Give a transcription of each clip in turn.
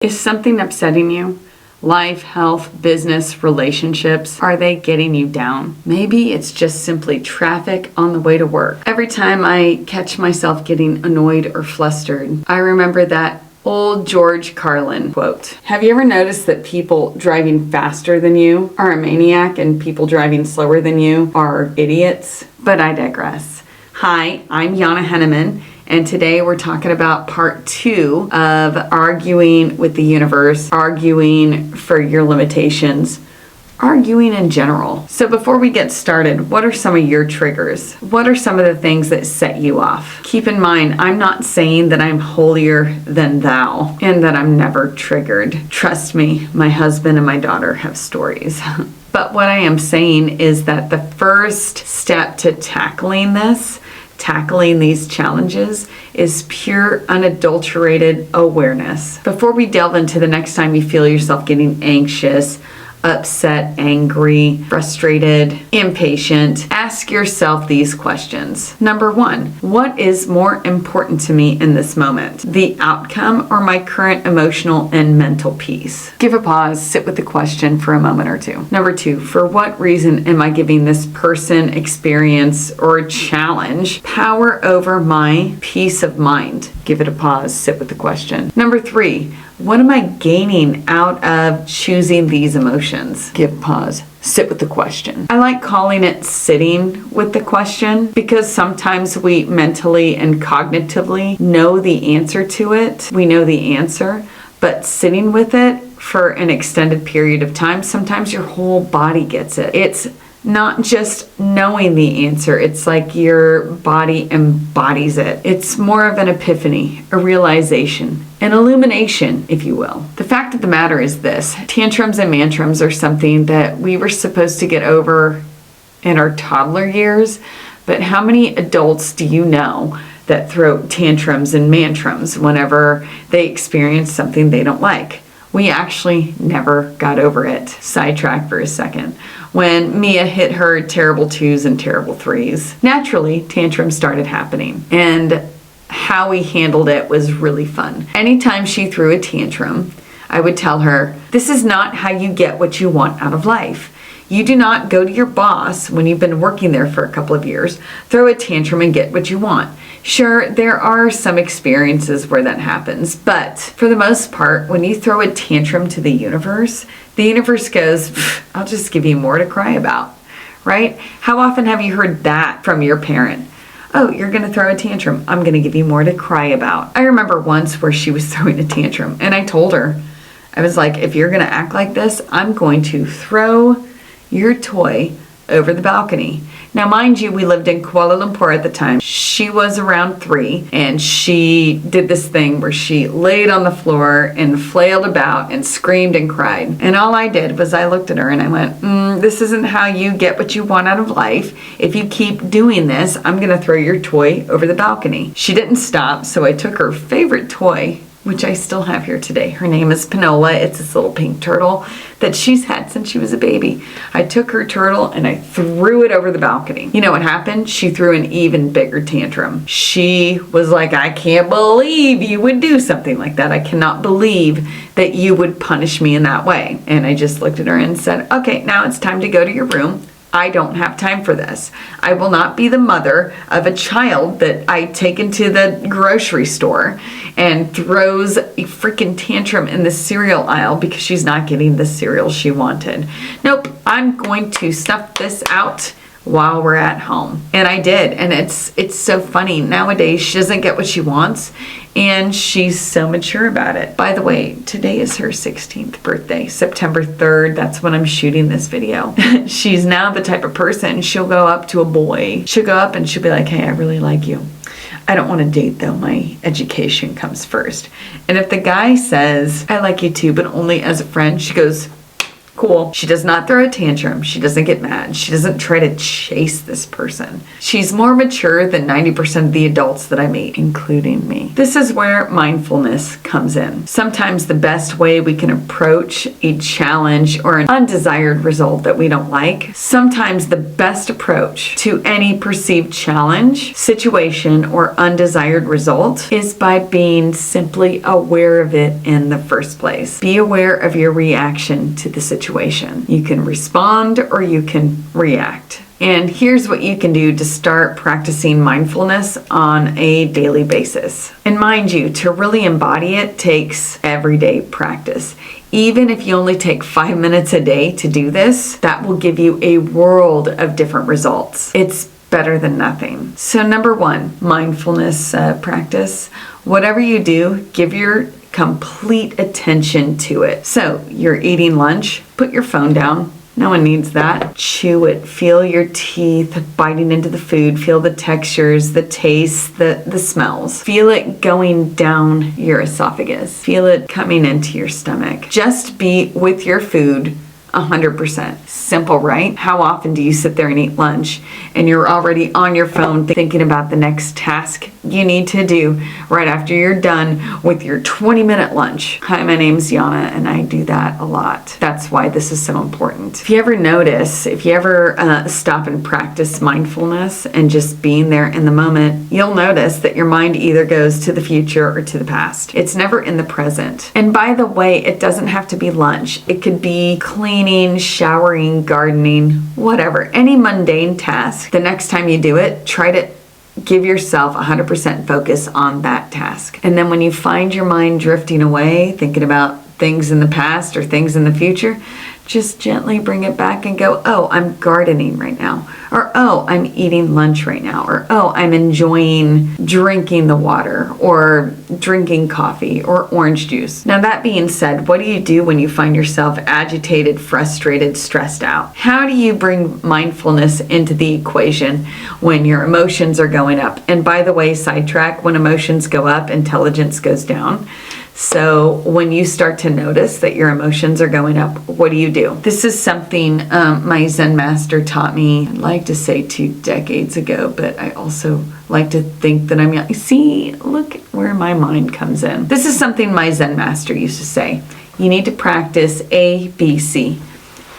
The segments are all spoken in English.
Is something upsetting you? Life, health, business, relationships, are they getting you down? Maybe it's just simply traffic on the way to work. Every time I catch myself getting annoyed or flustered, I remember that old George Carlin quote. Have you ever noticed that people driving faster than you are a maniac and people driving slower than you are idiots? But I digress. Hi, I'm Yana Henneman, and today we're talking about part 2 of arguing with the universe, arguing for your limitations, arguing in general. So before we get started, what are some of your triggers? What are some of the things that set you off? Keep in mind, I'm not saying that I'm holier than thou and that I'm never triggered. Trust me, my husband and my daughter have stories. But what I am saying is that the first step to tackling these challenges is pure, unadulterated awareness. Before we delve into the next time you feel yourself getting anxious, upset, angry, frustrated, impatient, ask yourself these questions. Number 1, what is more important to me in this moment? The outcome or my current emotional and mental peace? Give a pause, sit with the question for a moment or two. Number 2, for what reason am I giving this person, experience, or challenge power over my peace of mind? Give it a pause, sit with the question. Number 3, what am I gaining out of choosing these emotions? Give a pause, sit with the question. I like calling it sitting with the question because sometimes we mentally and cognitively know the answer to it. We know the answer, but sitting with it for an extended period of time, sometimes your whole body gets it. It's not just knowing the answer, it's like your body embodies it. It's more of an epiphany, a realization, an illumination, if you will. The fact of the matter is this: tantrums and mantrams are something that we were supposed to get over in our toddler years, but how many adults do you know that throw tantrums and mantrams whenever they experience something they don't like? We actually never got over it. Sidetrack for a second. When Mia hit her terrible 2s and terrible 3s, naturally, tantrums started happening. And how we handled it was really fun. Anytime she threw a tantrum, I would tell her, this is not how you get what you want out of life. You do not go to your boss when you've been working there for a couple of years, throw a tantrum and get what you want. Sure, there are some experiences where that happens, but for the most part, when you throw a tantrum to the universe goes, I'll just give you more to cry about, right? How often have you heard that from your parent? Oh, you're going to throw a tantrum. I'm going to give you more to cry about. I remember once where she was throwing a tantrum, and I told her, I was like, if you're going to act like this, I'm going to throw your toy over the balcony. Now, mind you, we lived in Kuala Lumpur at the time. She was around 3, and she did this thing where she laid on the floor and flailed about and screamed and cried. And all I did was I looked at her and I went, this isn't how you get what you want out of life. If you keep doing this, I'm going to throw your toy over the balcony. She didn't stop, so I took her favorite toy, which I still have here today. Her name is Pinola. It's this little pink turtle that she's had since she was a baby. I took her turtle and I threw it over the balcony. You know what happened? She threw an even bigger tantrum. She was like, I can't believe you would do something like that. I cannot believe that you would punish me in that way. And I just looked at her and said, okay, now it's time to go to your room. I don't have time for this. I will not be the mother of a child that I take into the grocery store and throws a freaking tantrum in the cereal aisle because she's not getting the cereal she wanted. Nope, I'm going to stuff this out while we're at home. And I did. And it's so funny. Nowadays, she doesn't get what she wants, and she's so mature about it. By the way, today is her 16th birthday, September 3rd. That's when I'm shooting this video. She's now the type of person, she'll go up to a boy. She'll go up and she'll be like, hey, I really like you. I don't want to date though. My education comes first. And if the guy says, I like you too, but only as a friend, she goes, Cool. She does not throw a tantrum. She doesn't get mad. She doesn't try to chase this person. She's more mature than 90% of the adults that I meet, including me. This is where mindfulness comes in. Sometimes the best way we can approach a challenge or an undesired result that we don't like, sometimes the best approach to any perceived challenge, situation, or undesired result is by being simply aware of it in the first place. Be aware of your reaction to the situation. You can respond or you can react. And here's what you can do to start practicing mindfulness on a daily basis. And mind you, to really embody it takes everyday practice. Even if you only take 5 minutes a day to do this, that will give you a world of different results. It's better than nothing. So number 1, mindfulness practice. Whatever you do, give your complete attention to it. So you're eating lunch, put your phone down. No one needs that. Chew it. Feel your teeth biting into the food. Feel the textures, the tastes, the smells. Feel it going down your esophagus. Feel it coming into your stomach. Just be with your food 100%. Simple, right? How often do you sit there and eat lunch and you're already on your phone thinking about the next task you need to do right after you're done with your 20-minute lunch? Hi, my name's Yana and I do that a lot. That's why this is so important. If you ever stop and practice mindfulness and just being there in the moment, you'll notice that your mind either goes to the future or to the past. It's never in the present. And by the way, it doesn't have to be lunch. It could be cleaning, showering, gardening, whatever, any mundane task. The next time you do it, try to give yourself 100% focus on that task. And then when you find your mind drifting away, thinking about things in the past or things in the future, just gently bring it back and go, oh, I'm gardening right now. Or, oh, I'm eating lunch right now. Or, oh, I'm enjoying drinking the water or drinking coffee or orange juice. Now, that being said, what do you do when you find yourself agitated, frustrated, stressed out? How do you bring mindfulness into the equation when your emotions are going up? And by the way, sidetrack, when emotions go up, intelligence goes down. So when you start to notice that your emotions are going up, what do you do? This is something my Zen master taught me, I'd like to say 2 decades ago, but I also like to think that I'm young. See, look where my mind comes in. This is something my Zen master used to say. You need to practice A, B, C.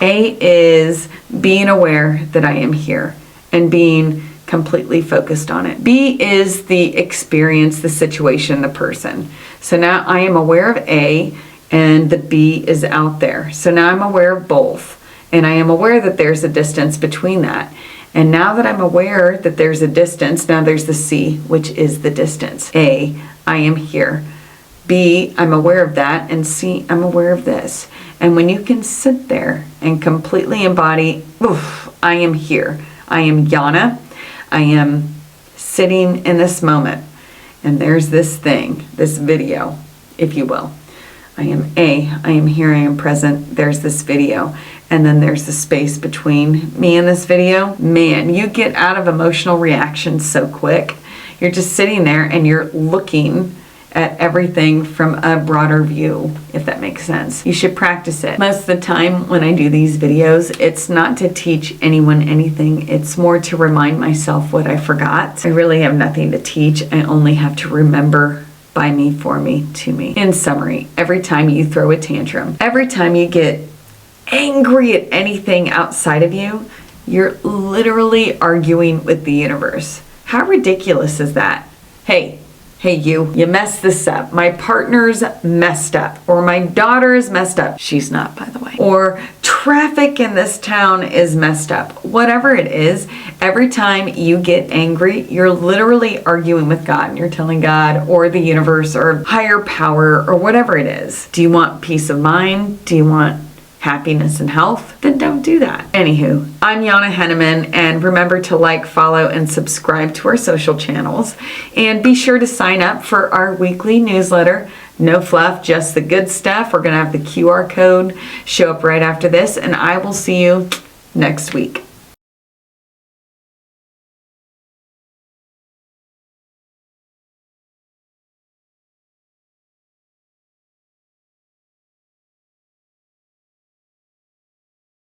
A is being aware that I am here and being completely focused on it. B is the experience, the situation, the person. So now I am aware of A and the B is out there. So now I'm aware of both and I am aware that there's a distance between that. And now that I'm aware that there's a distance, now there's the C, which is the distance. A, I am here. B, I'm aware of that. And C, I'm aware of this. And when you can sit there and completely embody, I am here. I am Yana. I am sitting in this moment, and there's this thing, this video, if you will. I am here, I am present, there's this video, and then there's the space between me and this video. Man, you get out of emotional reactions so quick. You're just sitting there and you're looking at everything from a broader view, if that makes sense. You should practice it. Most of the time when I do these videos, it's not to teach anyone anything. It's more to remind myself what I forgot. I really have nothing to teach. I only have to remember by me, for me, to me. In summary, every time you throw a tantrum, every time you get angry at anything outside of you, you're literally arguing with the universe. How ridiculous is that? Hey, you messed this up. My partner's messed up. Or my daughter is messed up. She's not, by the way. Or traffic in this town is messed up. Whatever it is, every time you get angry, you're literally arguing with God. And you're telling God or the universe or higher power or whatever it is. Do you want peace of mind? Do you want happiness and health? Then don't do that. Anywho, I'm Yana Henneman, and remember to like, follow, and subscribe to our social channels. And be sure to sign up for our weekly newsletter. No fluff, just the good stuff. We're going to have the QR code show up right after this, and I will see you next week.